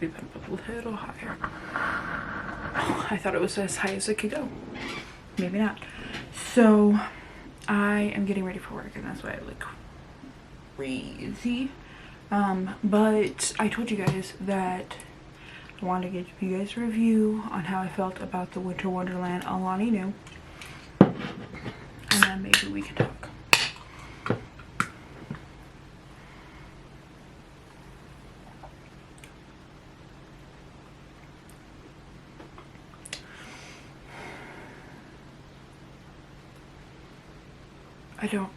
be put up a little higher. Oh, I thought it was as high as it could go. Maybe not. So I am getting ready for work, and that's why I look crazy. But I told you guys that I wanted to give you guys a review on how I felt about the Winter Wonderland Alani Nu, and then maybe we can talk. I don't.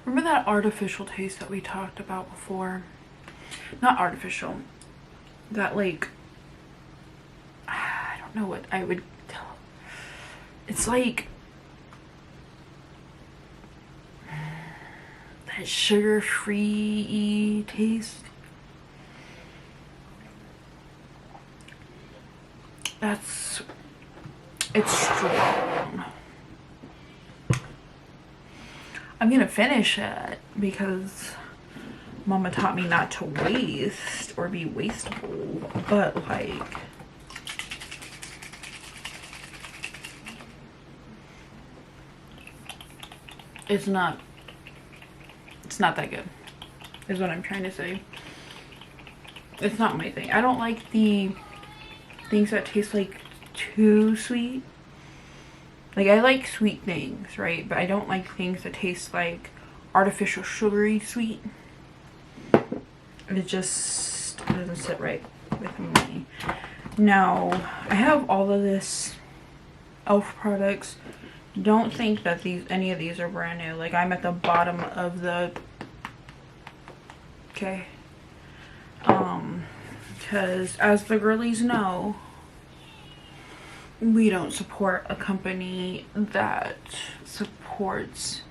Remember that artificial taste that we talked about before? Not artificial. That, like, I don't know what I would tell. It's like that sugar-free taste. It's strong. I'm gonna finish it because Mama taught me not to waste or be wasteful, but like, it's not that good, is what I'm trying to say. It's not my thing. I don't like the things that taste like too sweet. Like, I like sweet things, right? But I don't like things that taste like artificial sugary sweet. It just doesn't sit right with me. Now, I have all of this e.l.f. products. Don't think that any of these are brand new. Like, I'm at the bottom of the... Okay. Because as the girlies know, we don't support a company that supports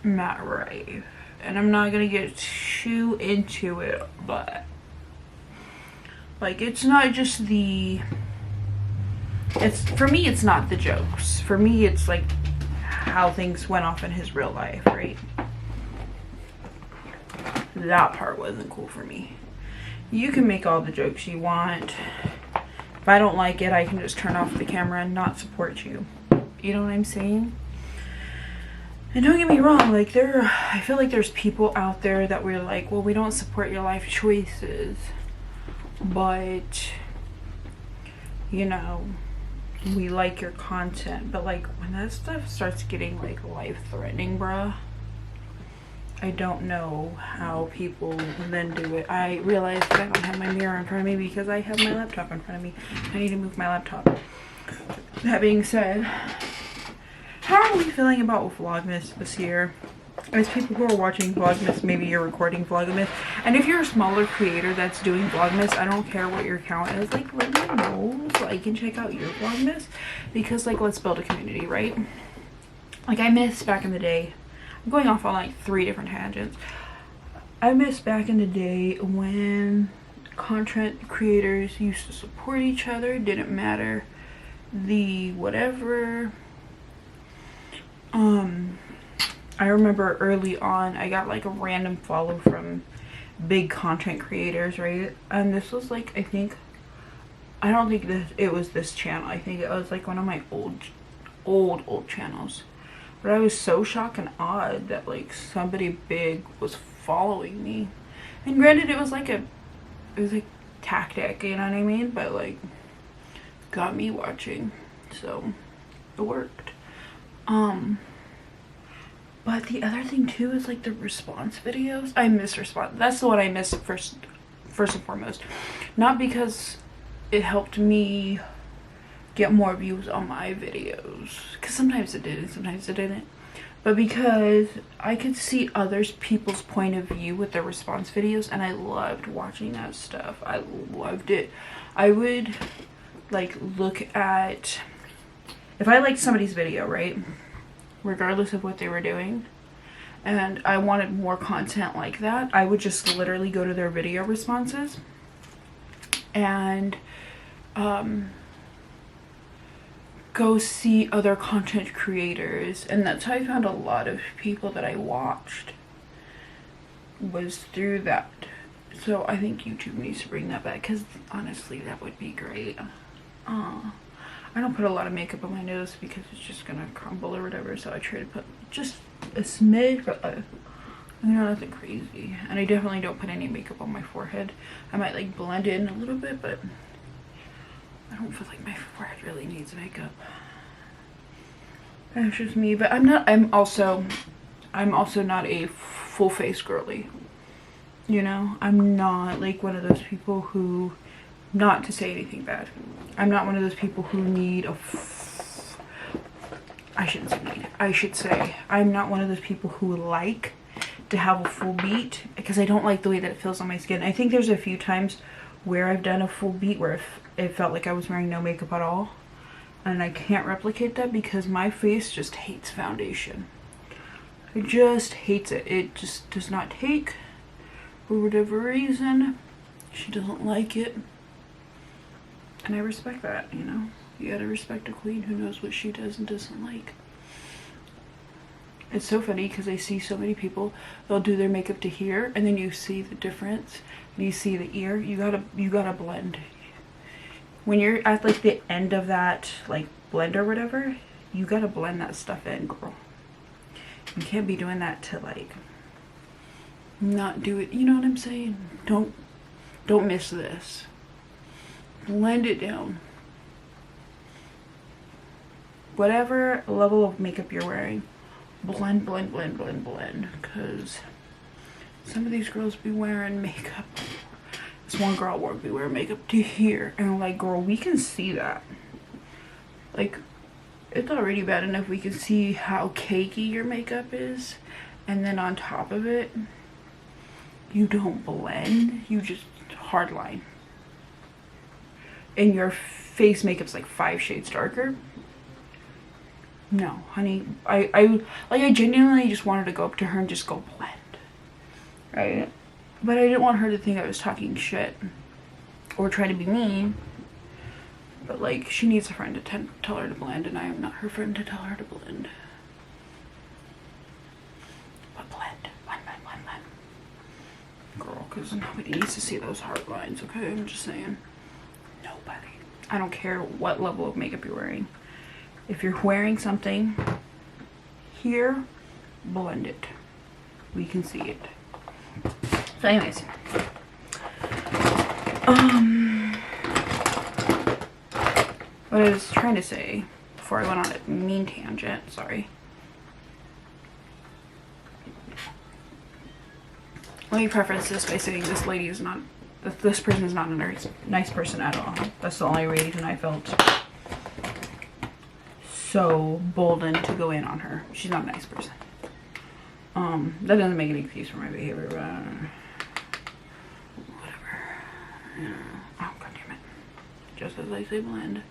Matt Rife. And I'm not gonna get too into it, but like, it's not just the... For me, it's not the jokes. For me, it's like how things went off in his real life, right? That part wasn't cool for me. You can make all the jokes you want. If I don't like it, I can just turn off the camera and not support you. You know what I'm saying? And don't get me wrong, like, I feel like there's people out there that we're like, well, we don't support your life choices, but, you know, we like your content. But like, when that stuff starts getting like life-threatening, bruh, I don't know how people then do it. I realized that I don't have my mirror in front of me because I have my laptop in front of me. I need to move my laptop. That being said, how are we feeling about Vlogmas this year? As people who are watching Vlogmas, maybe you're recording Vlogmas. And if you're a smaller creator that's doing Vlogmas, I don't care what your account is. Like, let me know so I can check out your Vlogmas. Because, like, let's build a community, right? Like, I miss back in the day. I'm going off on like 3 different tangents. I miss back in the day when content creators used to support each other. Didn't matter the whatever. I remember early on I got like a random follow from big content creators, right? And this was like, I don't think it was this channel. I think it was like one of my old channels. But I was so shocked and awed that like somebody big was following me. And granted, it was like tactic, you know what I mean? But like, got me watching, so it worked. But the other thing too is like the response videos. I miss response. That's what I miss first and foremost. Not because it helped me get more views on my videos, because sometimes it did and sometimes it didn't, but because I could see people's point of view with their response videos, and I loved watching that stuff. I loved it. I would like look at, if I liked somebody's video, right, regardless of what they were doing, and I wanted more content like that, I would just literally go to their video responses go see other content creators, and that's how I found a lot of people that I watched, was through that. So I think YouTube needs to bring that back, because honestly that would be great. I don't put a lot of makeup on my nose because it's just gonna crumble or whatever, so I try to put just a smidge, but you know, nothing crazy. And I definitely don't put any makeup on my forehead. I might like blend it in a little bit, but I don't feel like my forehead really needs makeup. That's just me. But I'm also not a full face girly. You know, I'm not like one of those people who, not to say anything bad, I'm not one of those people who need I should say I'm not one of those people who like to have a full beat, because I don't like the way that it feels on my skin. I think there's a few times where I've done a full beat where it felt like I was wearing no makeup at all, and I can't replicate that because my face just hates foundation. It just hates it. It just does not take, for whatever reason. She doesn't like it, and I respect that. You know, you gotta respect a queen who knows what she does and doesn't like. It's so funny because I see so many people, they'll do their makeup to here, and then you see the difference, and you see the ear. You gotta blend. When you're at like the end of that like blend or whatever, you gotta blend that stuff in, girl. You can't be doing that to like not do it. You know what I'm saying? Don't miss this. Blend it down. Whatever level of makeup you're wearing, blend, because some of these girls be wearing makeup. This one girl won't be wearing makeup to here, and I'm like, girl, we can see that. Like, it's already bad enough we can see how cakey your makeup is, and then on top of it, you don't blend, you just hardline. And your face makeup's like 5 shades darker. No, honey, I genuinely just wanted to go up to her and just go blend, right? But I didn't want her to think I was talking shit or try to be mean. But like, she needs a friend to tell her to blend, and I am not her friend to tell her to blend. But blend. Girl, because nobody needs to see those hard lines, okay? I'm just saying. Nobody. I don't care what level of makeup you're wearing. If you're wearing something here, blend it. We can see it. So anyways, what I was trying to say before I went on a mean tangent, sorry. Let me preface this by saying this lady is not, this person is not a nice person at all. That's the only reason I felt so boldened to go in on her. She's not a nice person. That doesn't make an excuse for my behavior, but whatever. Yeah. Oh, god damn it. Just as I say blend.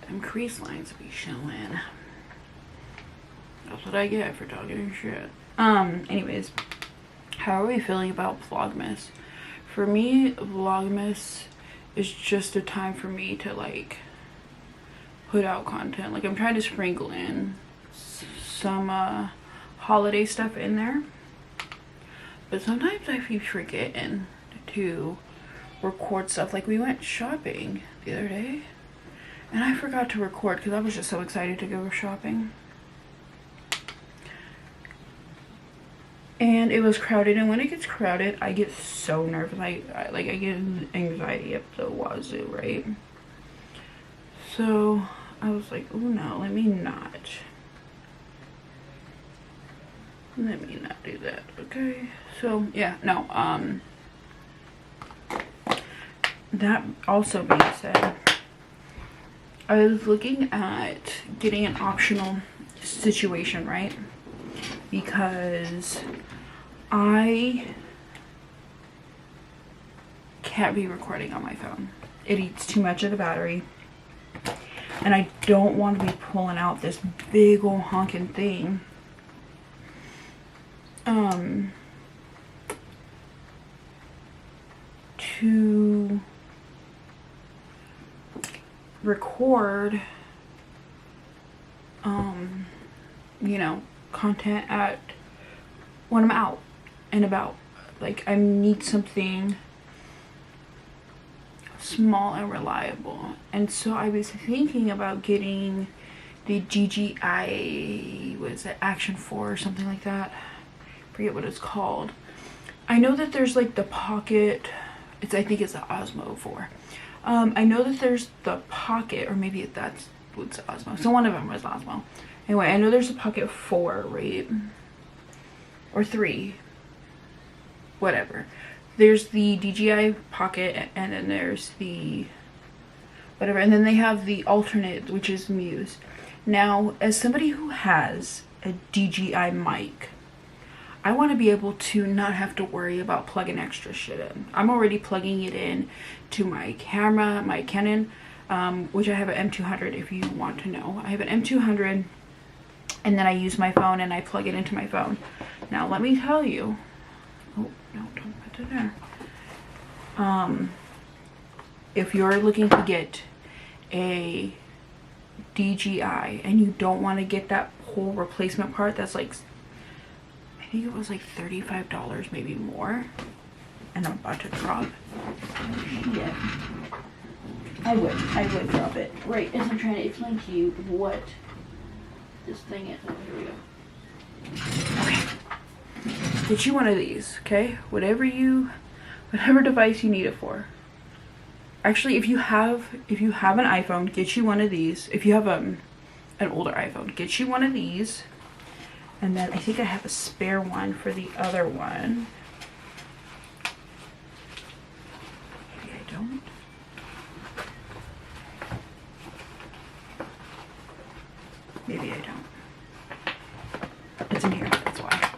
Them crease lines be showing. That's what I get for talking shit. Anyways, how are we feeling about Vlogmas? For me, Vlogmas is just a time for me to like put out content. Like, I'm trying to sprinkle in some holiday stuff in there, but sometimes I keep forgetting to record stuff. Like, we went shopping the other day and I forgot to record because I was just so excited to go shopping, and it was crowded, and when it gets crowded I get so nervous. I get anxiety up the wazoo, right? So I was like, oh no, let me not do that, okay? So yeah, no, that also being said, I was looking at getting an optional situation, right? Because I can't be recording on my phone. It eats too much of the battery, and I don't want to be pulling out this big old honking thing to record, you know, content at when I'm out and about. Like, I need something small and reliable. And so I was thinking about getting the GGI, what is it, Action 4 or something like that. Forget what it's called. I know that there's like the Pocket, I think it's the Osmo 4. I know that there's the Pocket, or maybe that's what's Osmo. So one of them was Osmo. Anyway, I know there's a Pocket 4, right? Or 3. Whatever. There's the DJI Pocket, and then there's the whatever, and then they have the alternate, which is Muse. Now, as somebody who has a DJI mic, I want to be able to not have to worry about plugging extra shit in. I'm already plugging it in to my camera, my Canon, which I have an M200 if you want to know. I have an M200, and then I use my phone and I plug it into my phone. Now, let me tell you, oh, no, don't put it there. If you're looking to get a DJI and you don't want to get that whole replacement part, that's like, I think it was like $35, maybe more. And I'm about to drop. Yeah. I would drop it. Right, as I'm trying to explain to you what this thing is. Oh, here we go. Okay. Get you one of these, okay? Whatever device you need it for. Actually, if you have an iPhone, get you one of these. If you have an older iPhone, get you one of these. And then I think I have a spare one for the other one. Maybe I don't. Maybe I don't. It's in here, that's why.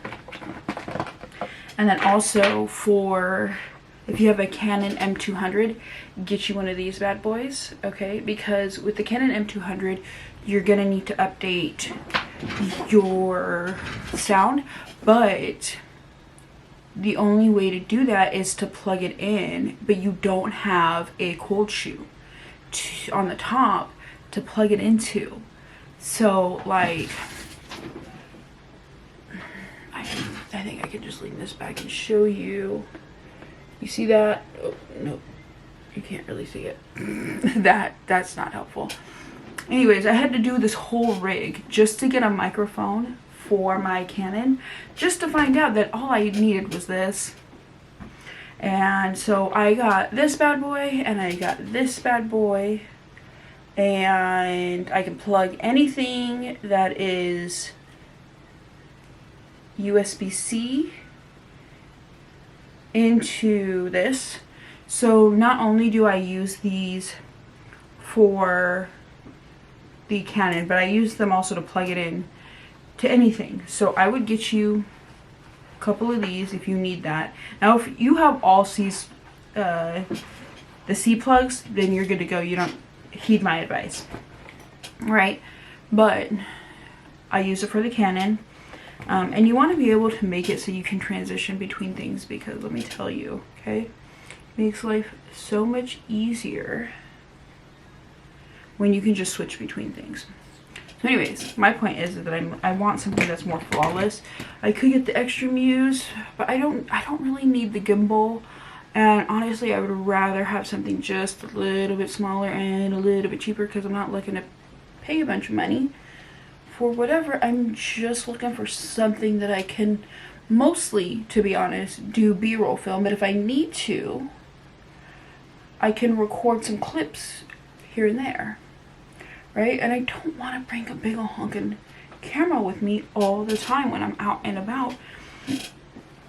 And then also for, if you have a Canon M200, get you one of these bad boys, okay? Because with the Canon M200, you're gonna need to update your sound, but the only way to do that is to plug it in, but you don't have a cold shoe on the top to plug it into. So like, I think I can just lean this back and show you. You see that? Oh, no, you can't really see it. That's not helpful. Anyways, I had to do this whole rig just to get a microphone for my Canon, just to find out that all I needed was this. And so I got this bad boy, and I got this bad boy, and I can plug anything that is USB-C into this. So not only do I use these for the Canon, but I use them also to plug it in to anything. So I would get you a couple of these if you need that. Now if you have all C's, the C plugs, then you're good to go. You don't heed my advice, right? But I use it for the Canon, and you want to be able to make it so you can transition between things, because let me tell you, okay, it makes life so much easier when you can just switch between things. So anyways, my point is that I want something that's more flawless. I could get the extra Muse, but I don't really need the gimbal. And honestly, I would rather have something just a little bit smaller and a little bit cheaper, because I'm not looking to pay a bunch of money for whatever. I'm just looking for something that I can mostly, to be honest, do B-roll film. But if I need to, I can record some clips here and there. Right? And I don't want to bring a big ol' honkin' camera with me all the time when I'm out and about.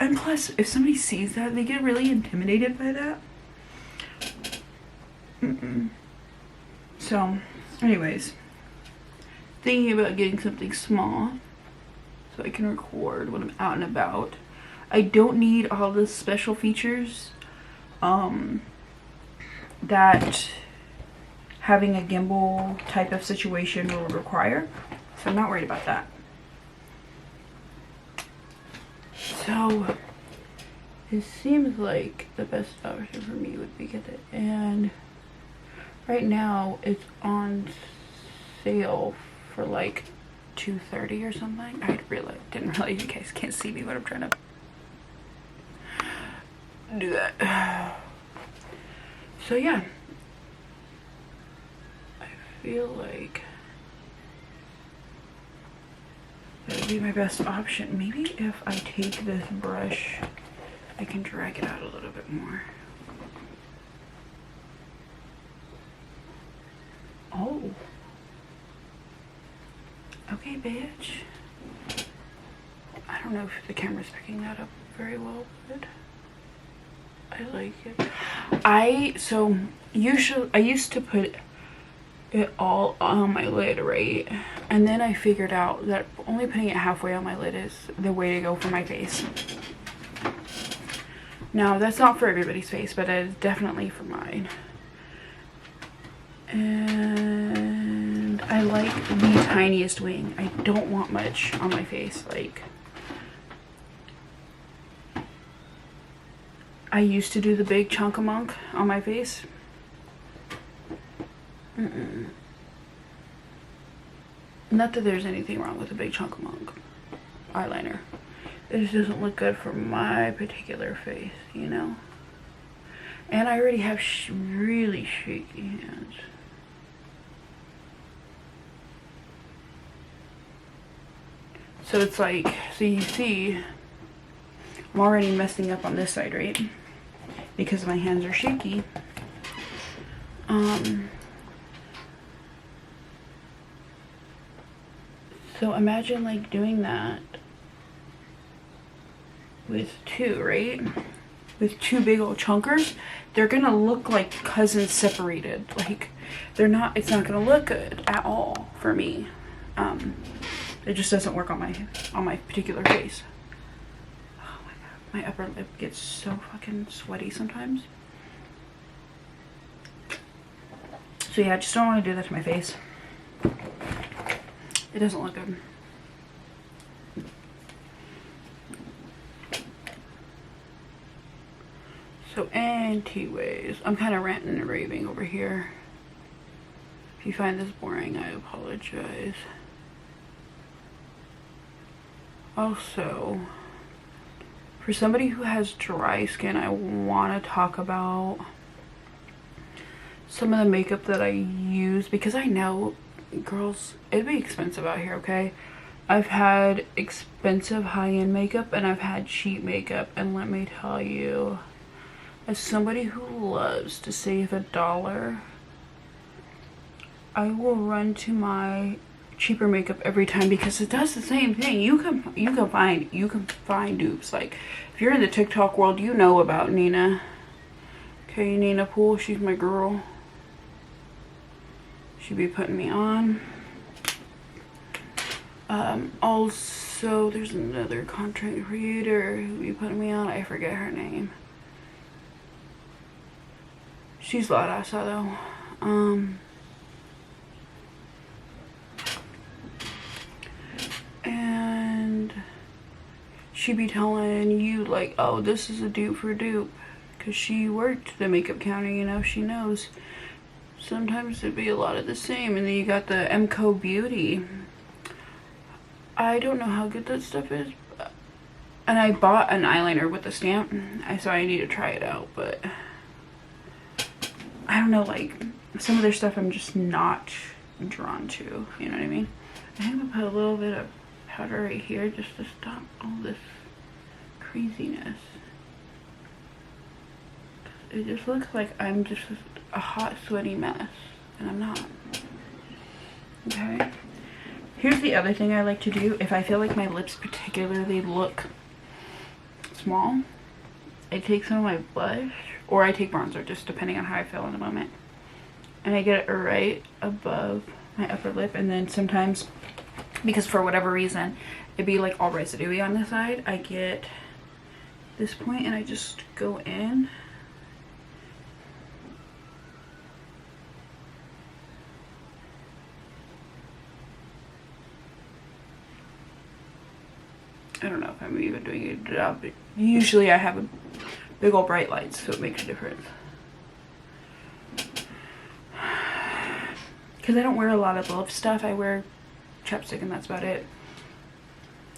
And plus, if somebody sees that, they get really intimidated by that. So, anyways, thinking about getting something small so I can record when I'm out and about. I don't need all the special features that having a gimbal type of situation will require, so I'm not worried about that. So it seems like the best option for me would be get it, and Right now it's on sale for like $2.30 or something. Didn't realize you guys can't see me, but I'm trying to do that. So yeah, I feel like that would be my best option. Maybe if I take this brush, I can drag it out a little bit more. Oh. Okay, bitch. I don't know if the camera's picking that up very well, but I like it. I used to put it all on my lid, right? And then I figured out that only putting it halfway on my lid is the way to go for my face. Now, that's not for everybody's face, but it is definitely for mine. And I like the tiniest wing. I don't want much on my face. Like, I used to do the big chunk-a-monk on my face. Not that there's anything wrong with a big chunk-a-monk eyeliner. It just doesn't look good for my particular face, you know? And I already have really shaky hands. So it's like, so you see, I'm already messing up on this side, right? Because my hands are shaky. So imagine like doing that with two, right? With two big old chunkers. They're gonna look like cousins separated. Like, they're not, it's not gonna look good at all for me. It just doesn't work on my particular face. Oh my god, my upper lip gets so fucking sweaty sometimes. So yeah, I just don't want to do that to my face. It doesn't look good. So anyways, I'm kind of ranting and raving over here. If you find this boring, I apologize. Also, for somebody who has dry skin, I want to talk about some of the makeup that I use, because I know, girls, it'd be expensive out here, okay? I've had expensive high-end makeup and I've had cheap makeup, and let me tell you, as somebody who loves to save $1, I will run to my cheaper makeup every time, because it does the same thing. You can find dupes. Like, if you're in the TikTok world, you know about Nina. Okay, Nina Poole, she's my girl. She be putting me on. Also, there's another content creator who be putting me on. I forget her name. She's La Raza though. And she be telling you like, oh, this is a dupe for dupe, because she worked the makeup counter, you know, she knows. Sometimes it'd be a lot of the same. And then you got the MCO Beauty. I don't know how good that stuff is, and I bought an eyeliner with the stamp, so I need to try it out, but I don't know, like, some of their stuff I'm just not drawn to, you know what I mean? I think I'm gonna put a little bit of powder right here just to stop all this craziness. It just looks like I'm just a hot, sweaty mess, and I'm not. Okay. Here's the other thing I like to do. If I feel like my lips particularly look small, I take some of my blush, or I take bronzer, just depending on how I feel in the moment. And I get it right above my upper lip, and then sometimes, because for whatever reason, it'd be like all residuey on this side, I get this point and I just go in. I don't know if I'm even doing a good job, but usually I have a big old bright lights, so it makes a difference. because I don't wear a lot of lip stuff. I wear chapstick and that's about it.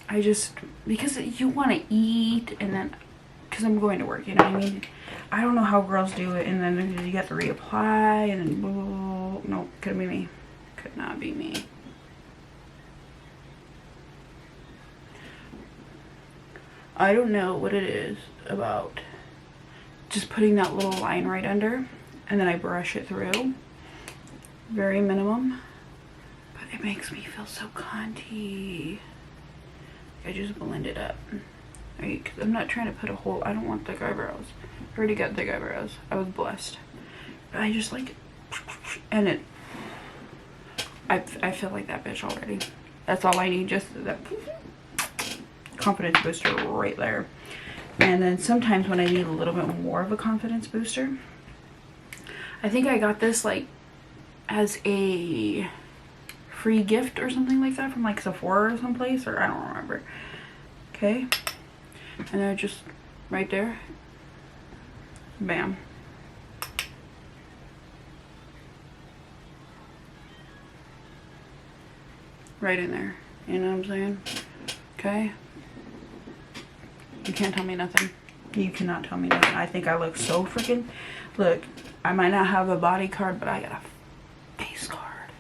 I just, because you want to eat and then, because I'm going to work, you know what I mean? I don't know how girls do it, and then you have to reapply, and then blah, blah, blah. Nope, couldn't be me. Could not be me. I don't know what it is about just putting that little line right under, and then I brush it through. Very minimum, but it makes me feel so cunty. I just blend it up. Right? 'Cause I'm not trying to put a whole, I don't want thick eyebrows. I already got thick eyebrows. I was blessed. But I just like, and it, I feel like that bitch already. That's all I need, just that confidence booster right there. And then sometimes when I need a little bit more of a confidence booster, I think I got this like as a free gift or something like that from like Sephora or someplace, or I don't remember. Okay, and then just right there, bam. Right in there, you know what I'm saying? Okay, you can't tell me nothing. You cannot tell me nothing. I think I look so freaking, look, I might not have a body card, but I got a face card.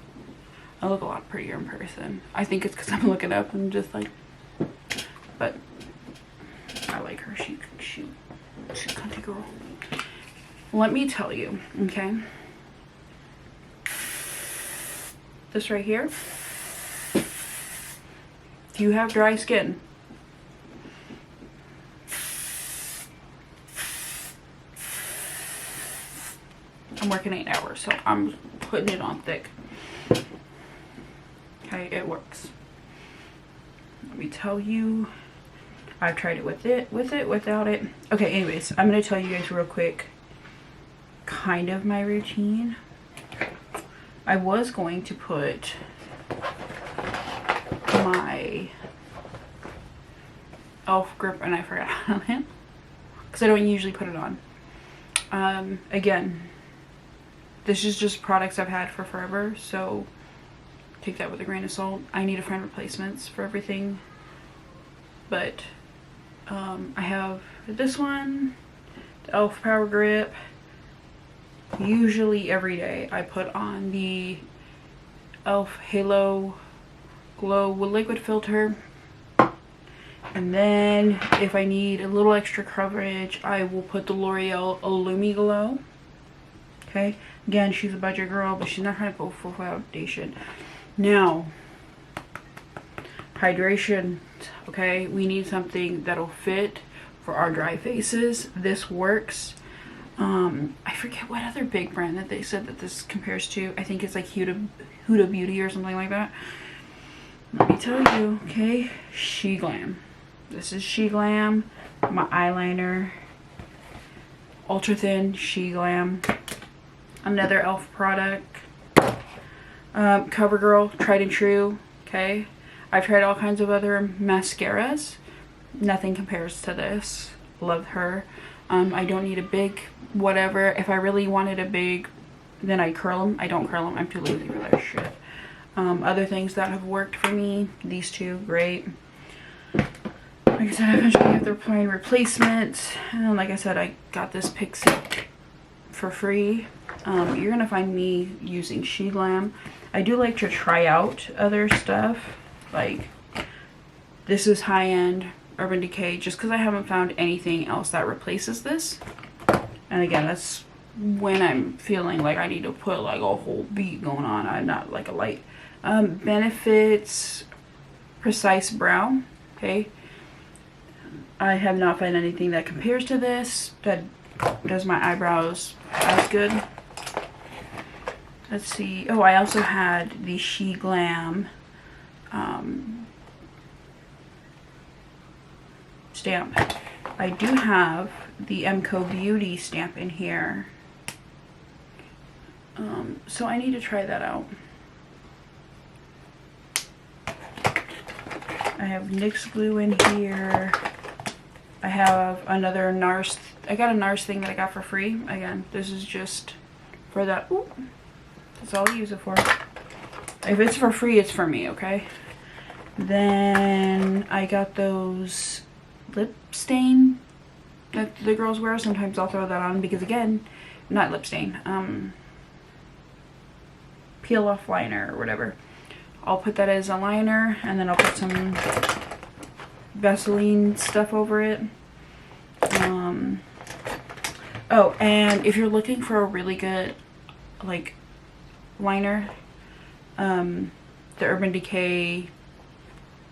I look a lot prettier in person. I think it's because I'm looking up and just like, but I like her. She's a cunty girl. Let me tell you, okay? This right here, if you have dry skin, I'm working 8 hours, so I'm putting it on thick. Okay, it works. Let me tell you, I've tried it with it, without it. Okay, anyways, I'm gonna tell you guys real quick kind of my routine. I was going to put my elf grip, and I forgot on it because I don't usually put it on. Again, this is just products I've had for forever, so take that with a grain of salt. I need to find replacements for everything, but I have this one, the elf power grip. Usually every day I put on the elf halo glow with liquid filter, and then if I need a little extra coverage, I will put the L'Oreal Illumi Glow. Okay, again, she's a budget girl, but she's not trying to put full foundation. Now, hydration. Okay, we need something that'll fit for our dry faces. This works. I forget what other big brand that they said that this compares to. I think it's like Huda Beauty or something like that. Let me tell you, okay, She Glam. This is She Glam. My eyeliner, ultra thin She Glam. Another elf product. CoverGirl, tried and true. Okay, I've tried all kinds of other mascaras. Nothing compares to this. Love her. I don't need a big whatever. If I really wanted a big, then I curl them. I don't curl them. I'm too lazy for that shit. Other things that have worked for me, these two, great. Like I said, I eventually have to find replacements. And like I said, I got this Pixie for free. You're gonna find me using She Glam. I do like to try out other stuff. Like, this is high-end Urban Decay, just because I haven't found anything else that replaces this. And again, that's when I'm feeling like I need to put like a whole beat going on. I'm not like a light. Benefits Precise Brow. Okay, I have not found anything that compares to this, that does my eyebrows as good. Let's see. Oh, I also had the She Glam stamp. I do have the MCO Beauty stamp in here. So I need to try that out. I have NYX glue in here. I have another NARS. I got a NARS thing that I got for free. Again, this is just for that. Ooh, that's all I use it for. If it's for free, it's for me, okay? Then I got those lip stain that the girls wear. Sometimes I'll throw that on because, again, not lip stain, peel off liner or whatever. I'll put that as a liner, and then I'll put some Vaseline stuff over it. Oh, and if you're looking for a really good, like, liner, the Urban Decay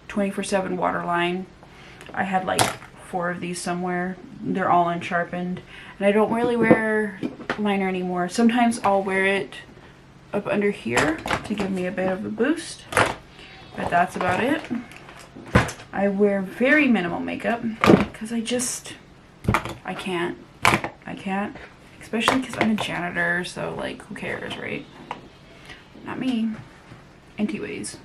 24/7 waterline. I had like 4 of these somewhere. They're all unsharpened. And I don't really wear liner anymore. Sometimes I'll wear it up under here to give me a bit of a boost. But that's about it. I wear very minimal makeup because I can't. Especially because I'm a janitor, so like, who cares, right? Not me. Anyways.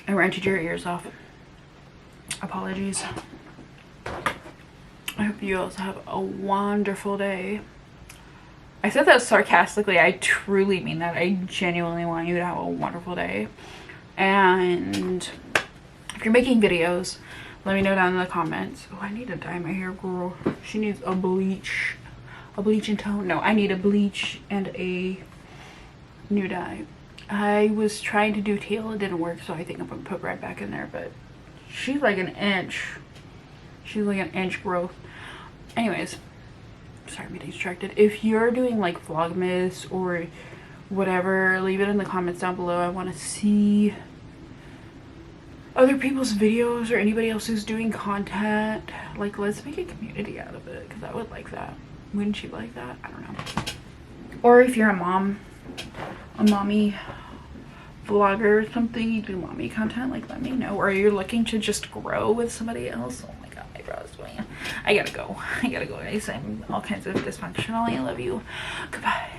I rented your ears off. Apologies. I hope you also have a wonderful day. I said that sarcastically. I truly mean that. I genuinely want you to have a wonderful day. And if you're making videos, let me know down in the comments. Oh, I need to dye my hair, girl. She needs a bleach. A bleach and tone? No, I need a bleach and a new dye. I was trying to do teal. It didn't work, so I think I'm going to put red back in there. But she's like an inch. She's like an inch growth. Anyways. Sorry, I'm getting distracted. If you're doing like Vlogmas or whatever, leave it in the comments down below. I want to see other people's videos or anybody else who's doing content. Like, let's make a community out of it, because I would like that. Wouldn't you like that? I don't know. Or if you're a mom, a mommy vlogger or something, you do mommy content, like, let me know. Or you're looking to just grow with somebody else. Oh my god, my brow's doing it. I gotta go, guys. I'm all kinds of dysfunctional. I love you. Goodbye.